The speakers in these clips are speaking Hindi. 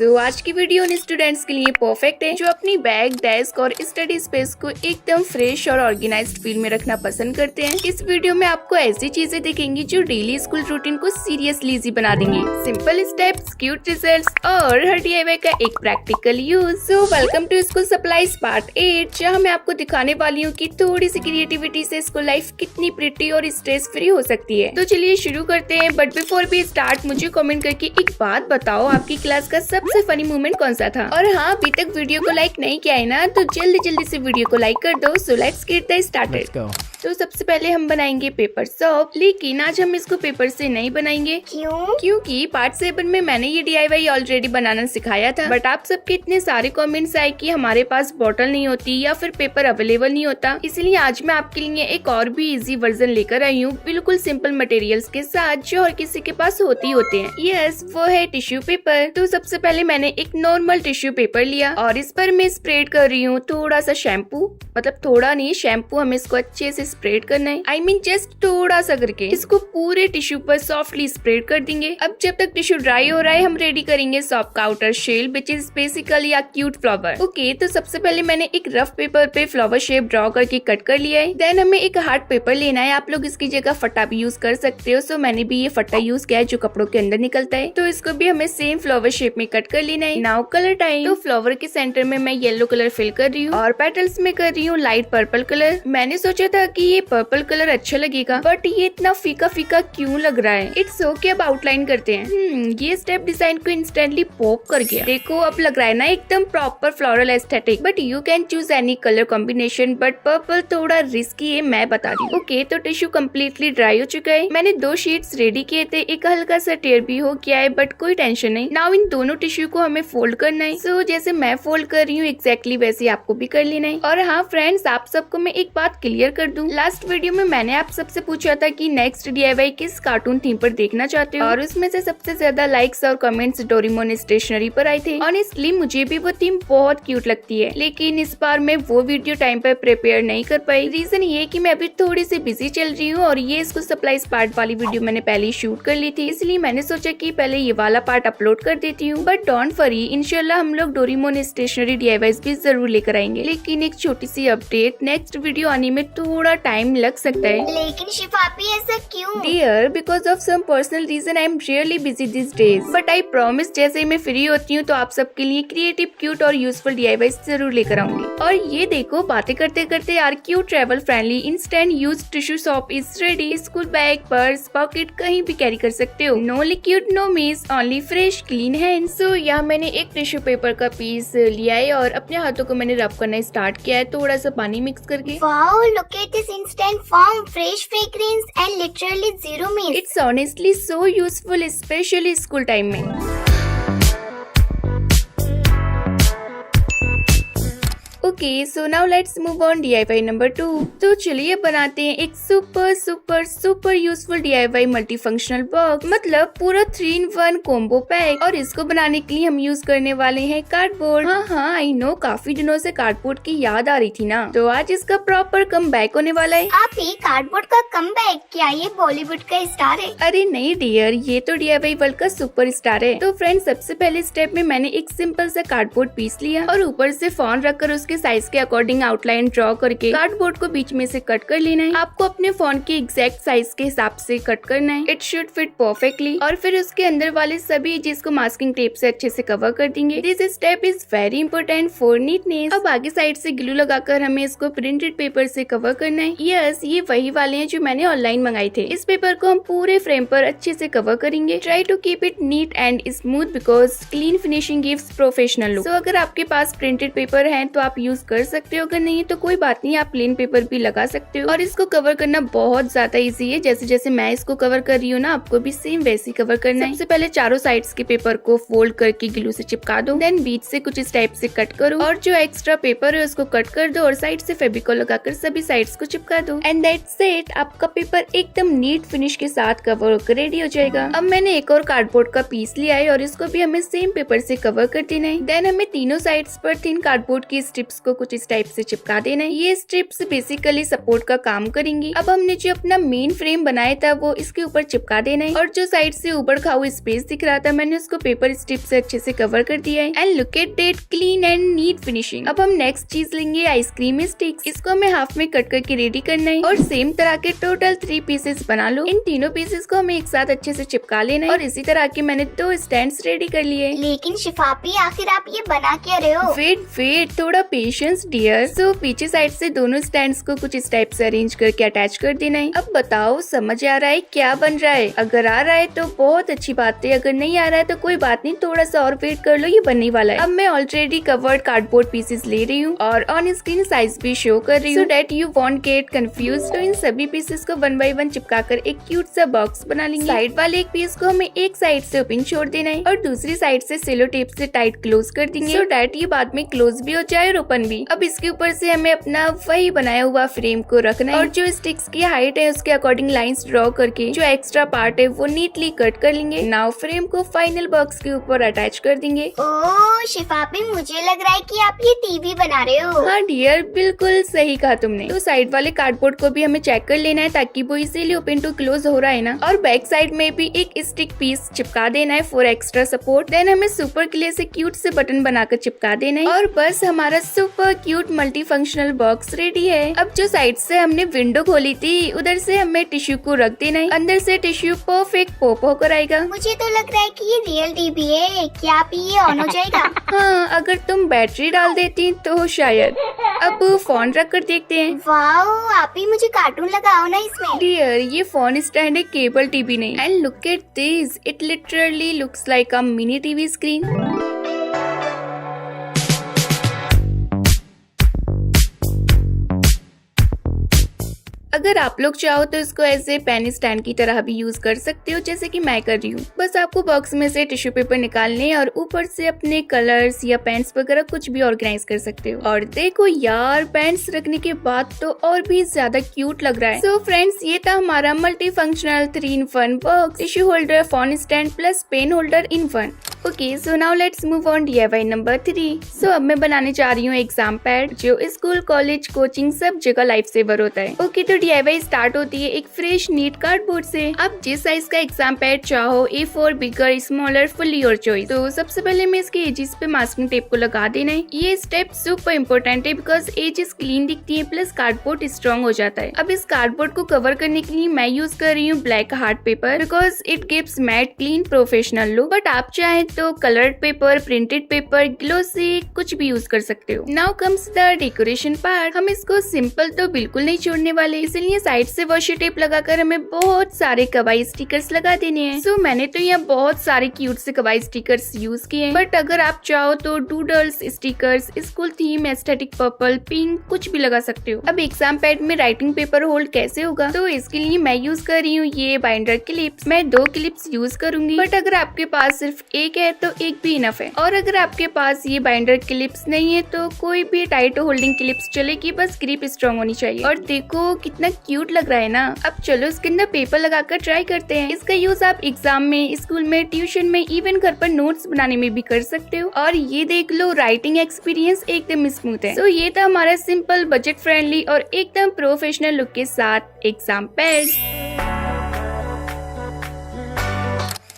आज की वीडियो उन स्टूडेंट्स के लिए परफेक्ट है जो अपनी बैग, डेस्क और स्टडी स्पेस को एकदम फ्रेश और ऑर्गेनाइज्ड फील में रखना पसंद करते हैं। इस वीडियो में आपको ऐसी चीजें दिखेंगी जो डेली स्कूल रूटीन को सीरियसली इजी बना देंगी। सिंपल स्टेप्स, क्यूट रिजल्ट्स और हर DIY का एक practical use. So welcome to school supplies part 8, जहाँ मैं आपको दिखाने वाली हूँ कि थोड़ी सी क्रिएटिविटी से स्कूल लाइफ कितनी प्रिटी और स्ट्रेस फ्री हो सकती है। तो चलिए शुरू करते हैं, बट बिफोर वी स्टार्ट मुझे कमेंट करके एक बात बताओ, आपकी क्लास का सबसे फनी मोमेंट कौन सा था? और हाँ, अभी तक वीडियो को लाइक नहीं किया है ना, तो जल्दी से वीडियो को लाइक कर दो। So let's get the started. तो सबसे पहले हम बनाएंगे पेपर सॉप, लेकिन आज हम इसको पेपर से नहीं बनाएंगे। क्यों? क्योंकि पार्ट 7 में मैंने ये DIY ऑलरेडी बनाना सिखाया था, बट आप सबके इतने सारे कमेंट्स आए कि हमारे पास बॉटल नहीं होती या फिर पेपर अवेलेबल नहीं होता, इसलिए आज मैं आपके लिए एक और भी इजी वर्जन लेकर आई हूँ, बिल्कुल सिंपल मटेरियल्स के साथ जो हर किसी के पास होते हैं। यस, वो है टिश्यू पेपर। तो सबसे पहले मैंने एक नॉर्मल टिश्यू पेपर लिया और इस पर मैं स्प्रेड कर रही हूँ थोड़ा सा शैम्पू, मतलब थोड़ा नहीं, शैम्पू हमें इसको अच्छे से स्प्रेड करना है। I mean जस्ट थोड़ा सा करके इसको पूरे टिश्यू पर सॉफ्टली स्प्रेड कर देंगे। अब जब तक टिश्यू ड्राई हो रहा है, हम रेडी करेंगे सॉप का outer shell, which is basically a cute flower. Okay, तो सबसे पहले मैंने एक रफ पेपर पे फ्लावर शेप ड्रॉ करके कट कर लिया है। देन हमें एक हार्ड पेपर लेना है, आप लोग इसकी जगह फटा भी यूज कर सकते हो। सो मैंने भी ये फटा यूज किया है जो कपड़ों के अंदर निकलता है। तो इसको भी हमें सेम फ्लावर शेप में कट कर लेना है। Now colour time. तो फ्लावर के सेंटर में मैं येलो कलर फिल कर रही हूँ और पेटल्स में कर रही हूँ लाइट पर्पल कलर। मैंने सोचा था कि ये पर्पल कलर अच्छा लगेगा, बट ये इतना फीका फीका क्यों लग रहा है। इट्स ओके, अब आउटलाइन करते हैं। ये स्टेप डिजाइन को इंस्टेंटली पॉप कर गया। देखो अब लग रहा है ना एकदम proper floral aesthetic, but you can choose any colour combination, but purple थोड़ा रिस्की है, मैं बता रही हूँ। ओके, तो टिश्यू कम्प्लीटली ड्राई हो चुका है। मैंने 2 शीट्स रेडी किए थे, एक हल्का सा टेयर भी हो गया है, बट कोई टेंशन नहीं। नाउ इन दोनों टिश्यू को हमें फोल्ड करना है। सो जैसे मैं फोल्ड कर रही हूँ एग्जैक्टली वैसे आपको भी कर लेना है। और हाँ फ्रेंड्स, आप सबको मैं एक बात क्लियर कर दूं, लास्ट वीडियो में मैंने आप सबसे पूछा था कि नेक्स्ट DIY किस कार्टून थीम पर देखना चाहते हो, और उसमें से सबसे ज्यादा लाइक्स और कमेंट्स डोरेमोन स्टेशनरी पर आए थे। ऑनेस्टली मुझे भी वो थीम बहुत क्यूट लगती है, लेकिन इस बार मैं वो वीडियो टाइम पर प्रिपेयर नहीं कर पाई। रीजन ये कि मैं अभी थोड़ी सी बिजी चल रही हूँ और ये स्कूल सप्लाईज पार्ट वाली वीडियो मैंने पहले ही शूट कर ली थी, इसलिए मैंने सोचा कि पहले ये वाला पार्ट अपलोड कर देती हूँ। बट डोंट वरी, इंशाल्लाह हम लोग डोरेमोन स्टेशनरी DIYs भी जरूर लेकर आएंगे। लेकिन एक छोटी सी अपडेट, नेक्स्ट वीडियो आने में थोड़ा टाइम लग सकता है। लेकिन शिफापी ऐसा क्यों? Dear, because of some personal reason I am really busy this days, but I promise जैसे ही मैं फ्री होती हूँ तो आप सबके लिए क्रिएटिव, क्यूट और यूजफुल DIYs जरूर लेकर आऊंगी। और ये देखो, बातें करते करते यार, cute, travel friendly, instant use tissue soap is ready. School bag, purse, pocket कहीं भी कैरी कर सकते हो। No liquid, no mess, only fresh clean hands. So यहाँ मैंने एक टिश्यू पेपर का पीस लिया है और अपने हाथों को मैंने रब करना स्टार्ट किया है, थोड़ा सा पानी मिक्स करके। Wow, look at this instant form, fresh fragrance and literally zero mist. It's honestly so useful, especially school time में। Okay, so now let's move on DIY number 2। तो चलिए बनाते हैं एक super super super useful DIY multi functional box, मतलब पूरा 3-in-1 कॉम्बो पैक। और इसको बनाने के लिए हम यूज करने वाले हैं कार्डबोर्ड। हाँ, आई नो, काफी दिनों से कार्डबोर्ड की याद आ रही थी ना, तो आज इसका प्रॉपर कमबैक होने वाला है। आप ही कार्डबोर्ड का कमबैक? क्या ये बॉलीवुड का स्टार है? अरे नहीं डियर, ये तो DIY वर्ल्ड का सुपर स्टार है। तो फ्रेंड, सबसे पहले स्टेप में मैंने एक सिंपल सा कार्डबोर्ड पीस लिया और ऊपर से फोन रखकर उसके साइज के अकॉर्डिंग आउटलाइन ड्रॉ करके कार्डबोर्ड को बीच में से कट कर लेना है। आपको अपने फोन के एग्जैक्ट साइज के हिसाब से कट करना है। It should fit perfectly. और फिर उसके अंदर वाले सभी एजेस को मास्किंग टेप से अच्छे से कवर कर देंगे। This step is very important for neatness. अब आगे साइड से ग्लू लगाकर हमें इसको प्रिंटेड पेपर से कवर करना है। यस, ये वही वाले हैं जो मैंने ऑनलाइन मंगाए थे। इस पेपर को हम पूरे फ्रेम पर अच्छे से कवर करेंगे। Try to keep it neat and smooth because clean finishing gives professional look. So अगर आपके पास प्रिंटेड पेपर है तो आप यूज कर सकते हो, अगर नहीं तो कोई बात नहीं, आप प्लेन पेपर भी लगा सकते हो। और इसको कवर करना बहुत ज्यादा इजी है, जैसे जैसे मैं इसको कवर कर रही हूँ ना, आपको भी सेम वैसे ही कवर करना है। सबसे पहले चारों साइड्स के पेपर को फोल्ड करके ग्लू से चिपका दो, देन बीच से कुछ इस टाइप से कट करो और जो एक्स्ट्रा पेपर है उसको कट कर दो और साइड से फेविकोल लगाकर सभी साइड्स को चिपका दो। एंड दैट्स इट, आपका पेपर एकदम नीट फिनिश के साथ कवर होकर रेडी हो जाएगा। अब मैंने एक और कार्डबोर्ड का पीस लिया है और इसको भी हमें सेम पेपर से कवर कर देना है। देन हमें तीनों साइड्स पर थिन कार्डबोर्ड की स्ट्रिप्स को कुछ इस टाइप से चिपका देना है। ये स्ट्रिप्स बेसिकली सपोर्ट का काम करेंगी। अब हमने जो अपना मेन फ्रेम बनाया था वो इसके ऊपर चिपका देना है और जो साइड से उबड़ खाऊ स्पेस दिख रहा था मैंने उसको पेपर स्ट्रिप से अच्छे से कवर कर दिया है। And look at that clean and neat finishing. अब हम नेक्स्ट चीज लेंगे आइसक्रीम स्टिक्स। इसको हमें हाफ में कट करके रेडी करना है और सेम तरह के टोटल 3 पीसेस बना लो। इन तीनों पीसेस को हमें एक साथ अच्छे से चिपका लेना है और इसी तरह के मैंने 2 स्टैंड्स रेडी कर लिए। लेकिन शिफापी आखिर आप ये बना क्या रहे हो? वेट थोड़ा पेशेंस डियर। सो पीछे साइड से दोनों स्टैंड्स को कुछ इस टाइप से अरेंज करके अटैच कर देना है। अब बताओ समझ आ रहा है क्या बन रहा है? अगर आ रहा है तो बहुत अच्छी बात है, अगर नहीं आ रहा है तो कोई बात नहीं, थोड़ा सा और वेट कर लो, ये बनने वाला है। अब मैं ऑलरेडी कवर्ड कार्डबोर्ड पीसेस ले रही हूँ और ऑन स्क्रीन साइज भी शो कर रही हूँ so that you won't get confuse. तो इन सभी पीसेस को 1 बाय 1 चिपका कर एक क्यूट सा बॉक्स बना लेंगे। साइड वाले एक पीस को हमें एक साइड से ओपन छोड़ देना है और दूसरी साइड से सेलो टेप से टाइट क्लोज कर देंगे सो डेट ये बाद में क्लोज भी हो जाए और ओपन भी। अब इसके ऊपर से हमें अपना वही बनाया हुआ फ्रेम को रखना है और जो स्टिक्स की हाइट है उसके अकॉर्डिंग लाइंस ड्रॉ करके जो एक्स्ट्रा पार्ट है वो नीटली कट कर लेंगे। नाउ फ्रेम को फाइनल बॉक्स के ऊपर अटैच कर देंगे। ओह शिफापी, मुझे लग रहा है कि आप ये टीवी बना रहे हो। हाँ डियर, बिल्कुल सही कहा तुमने। तो साइड वाले कार्डबोर्ड को भी हमें चेक कर लेना है ताकि वो इजीली ओपन टू क्लोज हो रहा है ना। और बैक साइड में भी एक स्टिक पीस चिपका देना है फॉर एक्स्ट्रा सपोर्ट। देन हमें सुपर क्ले से क्यूट से बटन बनाकर चिपका देना है और बस हमारा super cute multi functional box ready है। अब जो साइड से हमने विंडो खोली थी उधर से हमें टिश्यू को रख देना है। अंदर से टिश्यू परफेक्ट पॉप होकर आएगा। मुझे तो लग रहा है कि ये रियल टीवी है। क्या आप ये ऑन हो जाएगा? हाँ, अगर तुम बैटरी डाल देती तो शायद। अब फोन रख कर देखते हैं। वाओ, आप ही मुझे कार्टून लगाओ ना इसमें। डियर, ये फोन स्टैंड है, केबल टीवी नहीं। And look at this, it literally looks like a mini TV screen. अगर आप लोग चाहो तो इसको ऐसे पेन स्टैंड की तरह भी यूज कर सकते हो जैसे कि मैं कर रही हूँ। बस आपको बॉक्स में से टिश्यू पेपर निकालने और ऊपर से अपने कलर्स या पेन्स वगैरह कुछ भी ऑर्गेनाइज कर सकते हो। और देखो यार, पेन्स रखने के बाद तो और भी ज्यादा क्यूट लग रहा है। सो फ्रेंड्स, ये था हमारा multi functional 3-in-1 box, tissue holder, phone stand plus pen holder in 1। Okay, so now let's move on DIY number 3। So अब मैं बनाने जा रही हूँ एग्जाम पैड जो स्कूल, कॉलेज, कोचिंग सब जगह लाइफ सेवर होता है। ओके, तो DIY स्टार्ट होती है एक फ्रेश नीट कार्डबोर्ड से। आप जिस साइज का एग्जाम पैड चाहो, A4, bigger, smaller, fully your choice. तो सबसे पहले मैं इसके एजेस पे मास्किंग टेप को लगा देना है। ये स्टेप सुपर इम्पोर्टेंट है बिकॉज एजेस क्लीन दिखती है प्लस कार्डबोर्ड स्ट्रॉन्ग हो जाता है। अब इस कार्डबोर्ड को कवर करने के लिए मैं यूज कर रही हूँ black hard paper because it gives matte clean professional look. But आप चाहे तो coloured paper, printed paper, glossy कुछ भी यूज कर सकते हो। Now comes the decoration part. हम इसको सिंपल तो बिल्कुल नहीं छोड़ने वाले, इसलिए साइड से वॉशी टेप लगाकर हमें बहुत सारे कवाई स्टिकर्स लगा देने हैं। सो मैंने तो यहाँ बहुत सारे क्यूट से कवाई स्टिकर्स यूज किए हैं, बट अगर आप चाहो तो doodles, stickers, school theme, aesthetic purple, pink कुछ भी लगा सकते हो। अब एग्जाम पैड में राइटिंग पेपर होल्ड कैसे होगा, तो इसके लिए मैं यूज कर रही हूँ ये बाइंडर क्लिप्स। मैं 2 क्लिप्स यूज करूंगी, बट अगर आपके पास सिर्फ एक है तो एक भी इनफ है। और अगर आपके पास ये बाइंडर क्लिप्स नहीं है तो कोई भी टाइट होल्डिंग क्लिप्स चलेगी, बस ग्रिप स्ट्रॉन्ग होनी चाहिए। और देखो कितना क्यूट लग रहा है ना। अब चलो इसके अंदर पेपर लगाकर ट्राई करते हैं। इसका यूज आप एग्जाम में, स्कूल में, ट्यूशन में, इवन घर पर नोट्स बनाने में भी कर सकते हो। और ये देख लो, राइटिंग एक्सपीरियंस एकदम स्मूथ है। तो ये था हमारा सिंपल, बजट फ्रेंडली और एकदम प्रोफेशनल लुक के साथ exam pad.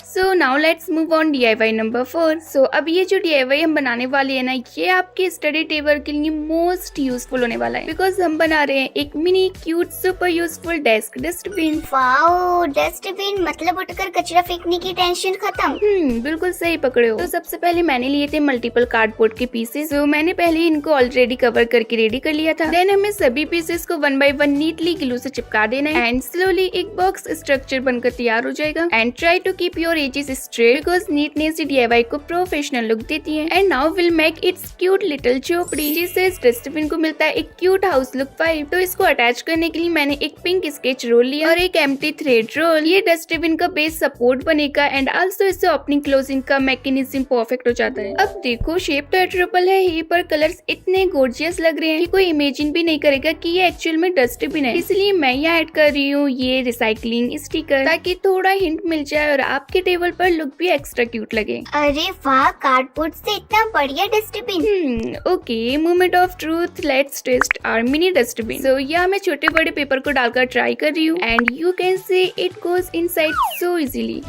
So now let's move on DIY number 4। सो अब ये जो DIY हम बनाने वाले हैं ना, ये आपके स्टडी टेबल के लिए मोस्ट यूजफुल होने वाला है बिकॉज हम बना रहे हैं एक mini cute super useful desk dustbin. Wow, dustbin मतलब उठकर कचरा फेंकने की टेंशन खत्म। बिल्कुल सही पकड़े हो। तो सबसे पहले मैंने लिए थे मल्टीपल कार्डबोर्ड के पीसेस। तो मैंने पहले इनको ऑलरेडी कवर करके रेडी कर लिया था। देन हमें सभी पीसेस को 1 बाय 1 नीटली ग्लू से चिपका देना है एंड स्लोली एक बॉक्स स्ट्रक्चर बनकर तैयार हो जाएगा। And try to keep your edges straight because neatness DIY को प्रोफेशनल लुक देती है। And now will make its cute little झोपड़ी, जिससे इस डस्टबिन को मिलता है एक क्यूट हाउस लुक वाइब। तो इसको अटैच करने के लिए मैंने एक पिंक स्केच रोल लिया और एक एम्प्टी थ्रेड रोल। ये डस्टबिन का बेस सपोर्ट बनेगा एंड आल्सो इससे ओपनिंग क्लोजिंग का मैकेनिज्म परफेक्ट हो जाता है। अब देखो, शेप तो ट्रिपल है ही पर कलर्स इतने गोर्जियस लग रहे हैं कि कोई इमेजिन भी नहीं करेगा कि ये एक्चुअल में डस्टबिन है। इसलिए मैं यहाँ ऐड कर रही हूँ ये रिसाइकलिंग स्टिकर ताकि थोड़ा हिंट मिल जाए और आपके टेबल पर लुक भी एक्स्ट्रा क्यूट लगे। अरे वाह, कार्डबोर्ड से इतना बढ़िया dustbin. Okay, moment of truth, let's test our mini dustbin. So यहाँ मैं छोटे बड़े पेपर को डालकर ट्राई कर रही हूँ and you can say it goes inside so easily.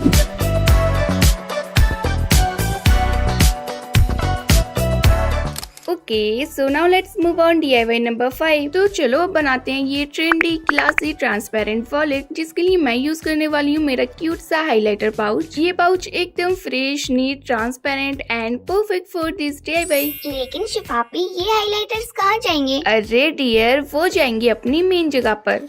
Okay, so now let's move on DIY number 5। तो चलो अब बनाते हैं ये ट्रेंडी क्लासी ट्रांसपेरेंट वॉलेट, जिसके लिए मैं यूज करने वाली हूँ मेरा क्यूट सा हाइलाइटर पाउच। ये पाउच एकदम fresh, neat, transparent and perfect for this DIY। लेकिन शिफापी, ये हाइलाइटर्स कहाँ जाएंगे? अरे डियर, वो जाएंगे अपनी मेन जगह पर।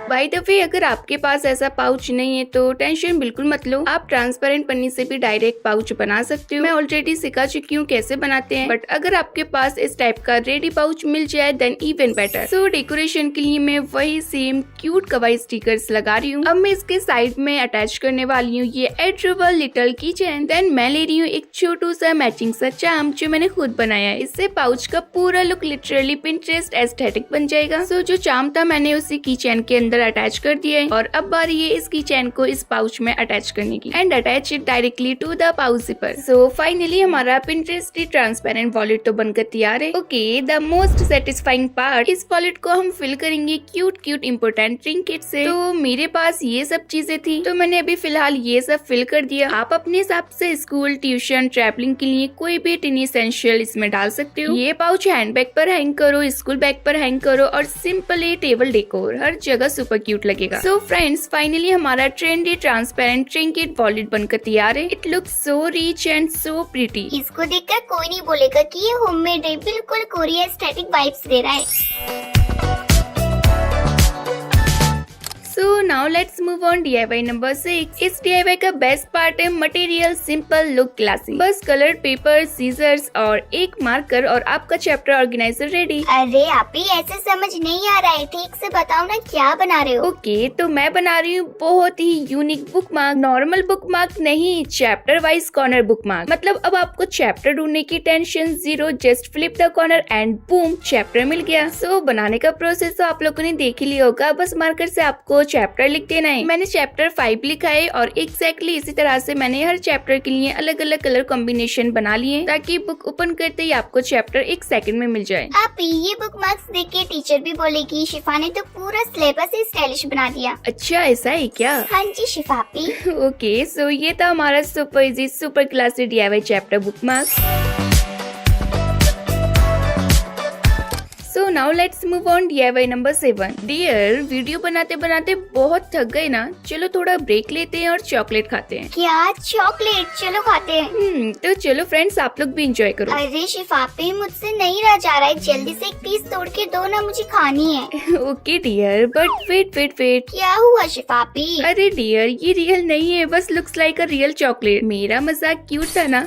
बाय द वे, अगर आपके पास ऐसा पाउच नहीं है तो टेंशन बिल्कुल मत लो, आप ट्रांसपेरेंट पन्नी से भी डायरेक्ट पाउच बना सकते हो। मैं ऑलरेडी सिखा चुकी हूँ कैसे बनाते हैं, बट अगर आपके पास इस टाइप का रेडी पाउच मिल जाए देन इवन बेटर। सो डेकोरेशन के लिए मैं वही सेम क्यूट कवाई स्टिकर्स लगा रही हूँ। अब मैं इसके साइड में अटैच करने वाली हूँ ये एडोरेबल लिटिल की चेन। देन मैं ले रही हूँ एक छोटू सा मैचिंग सा चार्म जो मैंने खुद बनाया है। इससे पाउच का पूरा लुक लिटरली पिंटरेस्ट एस्थेटिक बन जाएगा। सो जो चार्म था मैंने उसी की चेन के अंदर अटैच कर दिया है और अब बारी है इस की चेन को इस पाउच में अटैच करने की and attach it directly to the pouch zipper. So finally हमारा पिंटरेस्टी ट्रांसपेरेंट वॉलेट तो बनकर तैयार है। Okay, the most satisfying part, इस वॉलेट को हम फिल करेंगे क्यूट क्यूट इम्पोर्टेंट ट्रिंकेट से। तो मेरे पास ये सब चीजें थी तो मैंने अभी फिलहाल ये सब फिल कर दिया। आप अपने हिसाब से स्कूल, ट्यूशन, ट्रैवलिंग के लिए कोई भी टिनी एसेंशियल इसमें डाल सकते हो। ये पाउच हैंडबैग पर हैंग करो, स्कूल बैग पर हैंग करो और सिंपली टेबल डेकोर, हर जगह सुपर क्यूट लगेगा। सो फ्रेंड्स, फाइनली हमारा ट्रेंडी ट्रांसपेरेंट ट्रिंकेट वॉलेट बनकर तैयार है। It looks so rich and so pretty. इसको देखकर कोई नहीं बोलेगा कि ये होममेड है, बिल्कुल कोरिया एस्थेटिक वाइब्स दे रहा है। सो now let's move on DIY number 6। इस DIY का बेस्ट पार्ट है मटेरियल सिंपल, लुक क्लासी। बस कलर पेपर, सीजर्स और एक मार्कर और आपका चैप्टर ऑर्गेनाइजर रेडी। अरे आपी, ऐसे समझ नहीं आ रहा है, ठीक से बताओ ना क्या बना रहे हो? ओके, तो मैं बना रही हूँ बहुत ही unique bookmark. Normal bookmark नहीं, chapter wise corner bookmark. मतलब अब आपको चैप्टर ढूंढने की tension zero, just flip the corner and boom, chapter मिल गया। सो बनाने का प्रोसेस तो आप लोगों ने देख ही लिया होगा। बस मार्कर से आपको चैप्टर लिख देना है। मैंने चैप्टर 5 लिखा है और एग्जैक्टली इसी तरह से मैंने हर चैप्टर के लिए अलग अलग कलर कॉम्बिनेशन बना लिए ताकि बुक ओपन करते ही आपको चैप्टर 1 सेकंड में मिल जाए। आपी, ये बुक मार्क्स देख के टीचर भी बोलेगी शिफा ने तो पूरा सिलेबस ही स्टाइलिश बना दिया। अच्छा, ऐसा है क्या? हाँ जी शिफापी। ओके, सो ये था हमारा super easy super classy DIY chapter bookmark. So now let's move on DIY number 7। Dear, video बनाते बनाते बहुत थक गए ना, चलो थोड़ा ब्रेक लेते हैं और चॉकलेट खाते हैं। क्या चॉकलेट? चलो खाते हैं। तो चलो फ्रेंड्स, आप लोग भी इंजॉय करो। अरे शिफापी, मुझसे नहीं रहा जा रहा है, जल्दी से एक पीस तोड़ के दो ना, मुझे खानी है। Okay dear, but wait wait wait. क्या हुआ शिफापी? अरे डियर, ये रियल नहीं है, बस looks like a real chocolate. मेरा मजाक क्यूट था ना?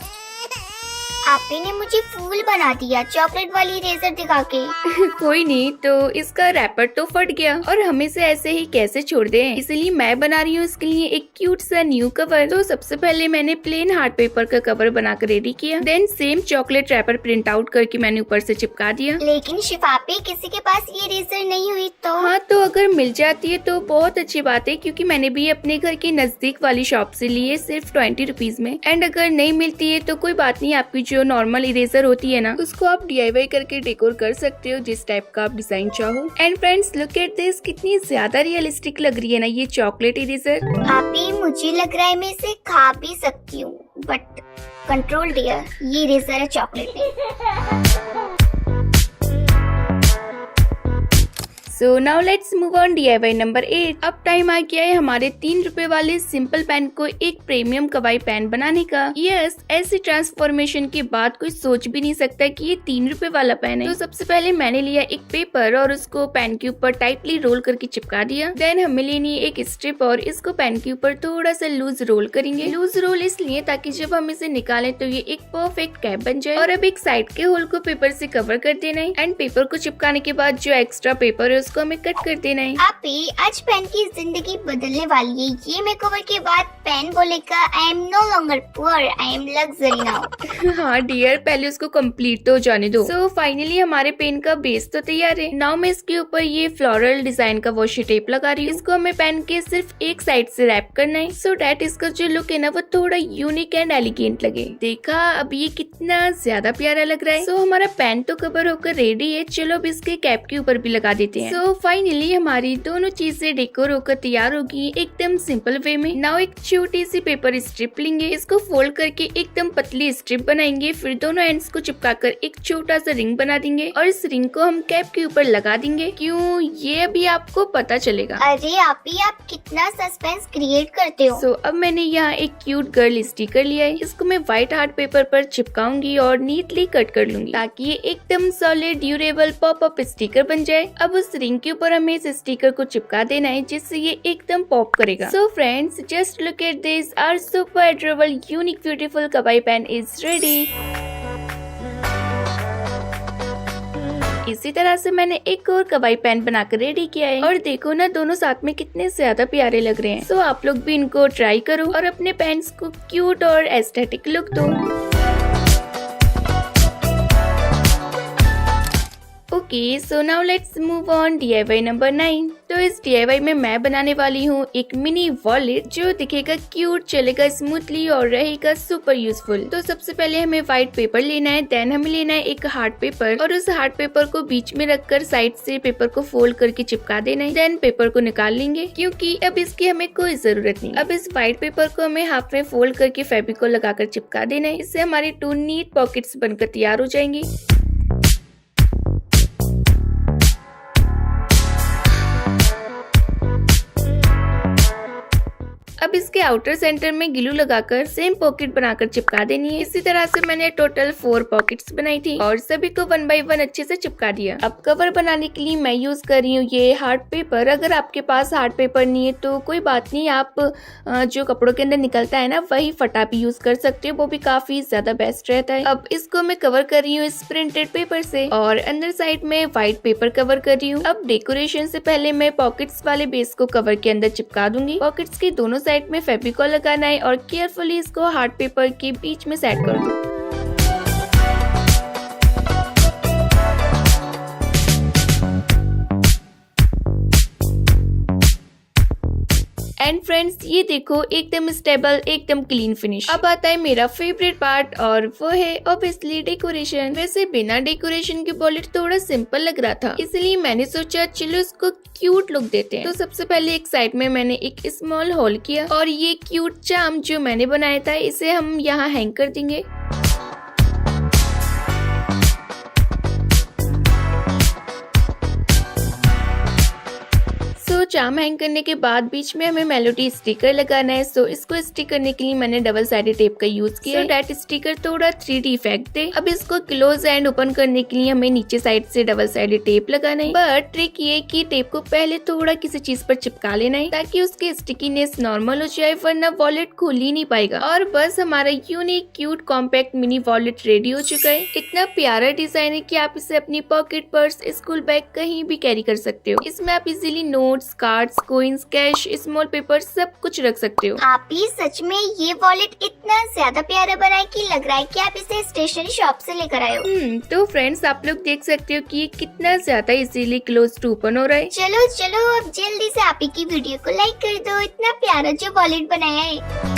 आपी ने मुझे फूल बना दिया चॉकलेट वाली इरेजर दिखा के। कोई नहीं, तो इसका रैपर तो फट गया और हम इसे ऐसे ही कैसे छोड़ दें, इसलिए मैं बना रही हूँ इसके लिए एक क्यूट सा न्यू कवर। तो सबसे पहले मैंने प्लेन हार्ड पेपर का कवर बनाकर रेडी किया। Then same chocolate wrapper print out करके मैंने ऊपर से चिपका दिया। लेकिन शिफापी, किसी के पास ये इरेजर नहीं हुई तो? हाँ, तो अगर मिल जाती है तो बहुत अच्छी बात है, क्योंकि मैंने भी अपने घर के नजदीक वाली शॉप से ली है सिर्फ 20 रुपीज में। एंड अगर नहीं मिलती है तो कोई बात नहीं, आपकी जो नॉर्मल इरेजर होती है ना, उसको आप DIY करके डेकोर कर सकते हो जिस टाइप का आप डिजाइन चाहो। And friends, look at this, कितनी ज्यादा रियलिस्टिक लग रही है ना ये चॉकलेट इरेजर। आपी, मुझे लग रहा है मैं इसे खा भी सकती हूँ, बट कंट्रोल डियर, ये इरेजर है chocolate. So now let's move on DIY number 8। अब टाइम आ गया है हमारे 3 रुपए वाले सिंपल पेन को एक प्रीमियम कवाई पेन बनाने का। यस, ऐसी ट्रांसफॉर्मेशन के बाद कोई सोच भी नहीं सकता कि ये 3 रुपए वाला पेन है। तो सबसे पहले मैंने लिया एक पेपर और उसको पेन के ऊपर टाइटली रोल करके चिपका दिया। देन हमें लेनी है एक स्ट्रिप और इसको पेन के ऊपर थोड़ा सा लूज रोल करेंगे। लूज रोल इसलिए ताकि जब हम इसे निकालें तो ये एक परफेक्ट कैप बन जाए। और अब एक साइड के होल को पेपर से कवर कर देना है। एंड पेपर को चिपकाने के बाद जो एक्स्ट्रा पेपर है उसको हमें कट कर देना है। आपी आज पेन की जिंदगी बदलने वाली है। ये मेकओवर के बाद पेन बोलेगा I am no longer poor, I am luxury now. हाँ डियर, पहले उसको कंप्लीट तो जाने दो। सो फाइनली हमारे पेन का बेस तो तैयार है। नाउ मैं इसके ऊपर ये फ्लोरल डिजाइन का वॉशी टेप लगा रही हूँ। इसको हमें पेन के सिर्फ एक साइड से रैप करना है सो डैट इसका जो लुक है ना वो थोड़ा यूनिक एंड एलिगेंट लगे। देखा अब ये कितना ज्यादा प्यारा लग रहा है। सो हमारा पेन तो कवर होकर रेडी है। चलो अब इसके कैप के ऊपर भी लगा देते हैं। सो फाइनली हमारी दोनों चीजें डेकोर होकर तैयार होगी एकदम सिंपल वे में। नाउ एक छोटी सी पेपर स्ट्रिप लेंगे, इसको फोल्ड करके एकदम पतली स्ट्रिप बनाएंगे, फिर दोनों एंड्स को चिपकाकर एक छोटा सा रिंग बना देंगे और इस रिंग को हम कैप के ऊपर लगा देंगे। क्यों, ये अभी आपको पता चलेगा। अरे आपी आप कितना सस्पेंस क्रिएट करते हो। सो अब मैंने यहाँ एक क्यूट गर्ल स्टिकर लिया है। इसको मैं व्हाइट हार्ट पेपर पर चिपकाऊंगी और नीटली कट कर लूंगी ताकि ये एकदम solid durable pop up sticker बन जाए। अब उस रिंग के ऊपर हमें इस स्टिकर को चिपका देना है जिससे ये एकदम पॉप करेगा। So friends just look at this, our super adorable unique beautiful kawaii pen is ready. इसी तरह से मैंने एक और कवाई पेन बनाकर रेडी किया है और देखो ना दोनों साथ में कितने ज्यादा प्यारे लग रहे हैं। सो आप लोग भी इनको ट्राई करो और अपने पेन्स को क्यूट और एस्थेटिक लुक दो। Okay so now let's move on DIY number 9। तो इस DIY में मैं बनाने वाली हूँ एक मिनी वॉलेट जो दिखेगा क्यूट, चलेगा स्मूथली और रहेगा सुपर यूजफुल। तो सबसे पहले हमें व्हाइट पेपर लेना है, देन हमें लेना है एक हार्ड पेपर और उस हार्ड पेपर को बीच में रखकर साइड से पेपर को फोल्ड करके चिपका देना है। देन पेपर को निकाल लेंगे क्योंकि अब इसकी हमें कोई जरूरत नहीं। अब इस व्हाइट पेपर को हमें हाफ में फोल्ड करके फेविकोल लगाकर चिपका देना है। इससे हमारी 2 नीट पॉकेट्स बनकर तैयार हो जाएंगी। अब इसके आउटर सेंटर में ग्लू लगाकर सेम पॉकेट बनाकर चिपका देनी है। इसी तरह से मैंने टोटल 4 पॉकेट्स बनाई थी और सभी को 1 बाय 1 अच्छे से चिपका दिया। अब कवर बनाने के लिए मैं यूज कर रही हूँ ये हार्ड पेपर। अगर आपके पास हार्ड पेपर नहीं है तो कोई बात नहीं, आप जो कपड़ों के अंदर निकलता है ना वही फटा भी यूज कर सकते हो, वो भी काफी ज्यादा बेस्ट रहता है। अब इसको मैं कवर कर रही हूँ इस प्रिंटेड पेपर से और अंदर साइड में व्हाइट पेपर कवर कर रही हूँ। अब डेकोरेशन से पहले मैं पॉकेट्स वाले बेस को कवर के अंदर चिपका दूंगी। पॉकेट्स की दोनों साइड में फेविकोल लगाना है और केयरफुली इसको हार्ड पेपर के बीच में सेट कर दो। एंड फ्रेंड्स ये देखो एकदम स्टेबल, एकदम क्लीन फिनिश। अब आता है मेरा फेवरेट पार्ट और वो है ऑब्वियसली डेकोरेशन। वैसे बिना डेकोरेशन के वॉलेट थोड़ा सिंपल लग रहा था, इसलिए मैंने सोचा चलो इसको क्यूट लुक देते हैं। तो सबसे पहले एक साइड में मैंने एक स्मॉल होल किया और ये क्यूट चार्म जो मैंने बनाया था इसे हम यहाँ हैंग कर देंगे। चार्म हैंग करने के बाद बीच में हमें मेलोडी स्टिकर लगाना है। सो इसको स्टिक करने के लिए मैंने डबल साइडेड टेप का यूज किया है डैट स्टिकर थोड़ा 3D इफेक्ट दे। अब इसको क्लोज एंड ओपन करने के लिए हमें नीचे साइड से डबल साइडेड टेप लगाना है। बट ट्रिक ये कि टेप को पहले थोड़ा किसी चीज पर चिपका लेना है ताकि उसकी स्टिकीनेस नॉर्मल हो जाए, वरना वॉलेट खुल ही नहीं पाएगा। और बस हमारा unique cute compact mini wallet ready हो चुका है। इतना प्यारा डिजाइन है कि आप इसे अपनी पॉकेट, पर्स, स्कूल बैग कहीं भी कैरी कर सकते हो। इसमें आप easily notes, cards, coins, cash, small paper सब कुछ रख सकते हो। आप ही सच में ये वॉलेट इतना ज्यादा प्यारा बना है कि लग रहा है कि आप इसे स्टेशनरी शॉप से लेकर आए हो। तो फ्रेंड्स आप लोग देख सकते हो कि ये कितना ज्यादा इजीली क्लोज टू ओपन हो रहा है। चलो चलो अब जल्दी से आप ही की वीडियो को लाइक कर दो। इतना प्यारा जो वॉलेट बनाया है।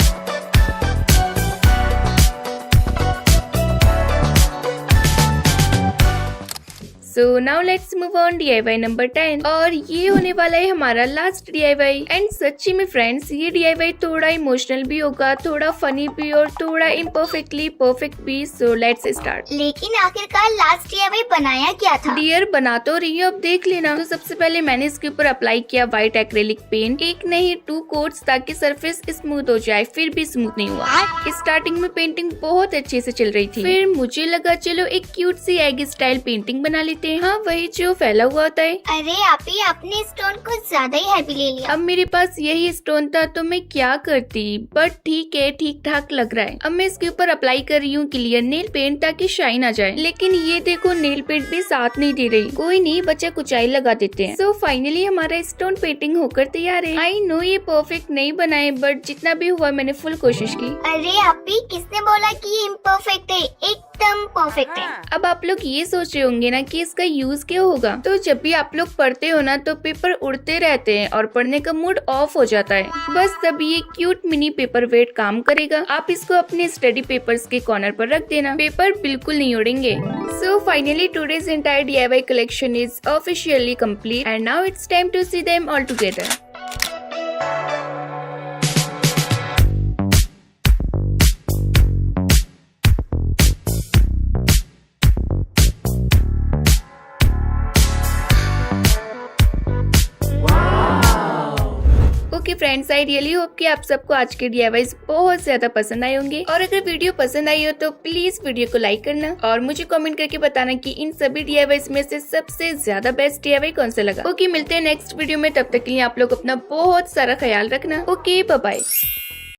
सो now let's move on DIY number 10 और ये होने वाला है हमारा लास्ट DIY। एंड सच्ची में फ्रेंड्स ये DIY थोड़ा इमोशनल भी होगा, थोड़ा फनी भी और थोड़ा इम्परफेक्टली परफेक्ट भी। So let's start. लेकिन आखिरकार लास्ट DIY बनाया क्या था? डियर बना तो रही हूँ, अब देख लेना। तो सबसे पहले मैंने इसके ऊपर अप्लाई किया व्हाइट एक्रेलिक पेंट, एक नहीं 2 कोट्स, ताकि सरफेस स्मूथ हो जाए। फिर भी स्मूथ नहीं हुआ। स्टार्टिंग में पेंटिंग बहुत अच्छे से चल रही थी, फिर मुझे लगा चलो एक क्यूट सी एग स्टाइल पेंटिंग बना लेते हैं। ओके हाँ वही जो फैला हुआ होता है। अरे आपी, आपने स्टोन कुछ ज्यादा ही हैवी ले लिया। अब मेरे पास यही स्टोन था तो मैं क्या करती, बट ठीक है, ठीक ठाक लग रहा है। अब मैं इसके ऊपर अप्लाई कर रही हूँ क्लियर नेल पेंट ताकि शाइन आ जाए, लेकिन ये देखो नेल पेंट भी साथ नहीं दे रही। कोई नहीं, बच्चा कुचाई लगा देते हैं। सो फाइनली हमारा स्टोन पेंटिंग होकर तैयार है। आई नो ये परफेक्ट नहीं बनाए, बट जितना भी हुआ मैंने फुल कोशिश की। अरे आपी, किसने बोला कि ये इम्परफेक्ट है? एकदम परफेक्ट है। अब आप लोग ये सोच रहे होंगे ना कि इसका यूज क्या होगा। तो जब भी आप लोग पढ़ते हो ना तो पेपर उड़ते रहते हैं और पढ़ने का मूड ऑफ हो जाता है। बस तभी ये क्यूट मिनी पेपर वेट काम करेगा। आप इसको अपने स्टडी पेपर्स के कॉर्नर पर रख देना, पेपर बिल्कुल नहीं उड़ेंगे। So finally today's entire DIY collection is officially complete and now it's time to see them all together. Okay friends, I really hope कि आप सबको आज के DIYs बहुत ज्यादा पसंद आए होंगे। और अगर वीडियो पसंद आई हो तो प्लीज वीडियो को लाइक करना और मुझे कमेंट करके बताना कि इन सभी DIYs में से सबसे ज्यादा बेस्ट DIY कौन सा लगा। ओके मिलते हैं नेक्स्ट वीडियो में, तब तक के लिए आप लोग अपना बहुत सारा ख्याल रखना। Okay bye bye.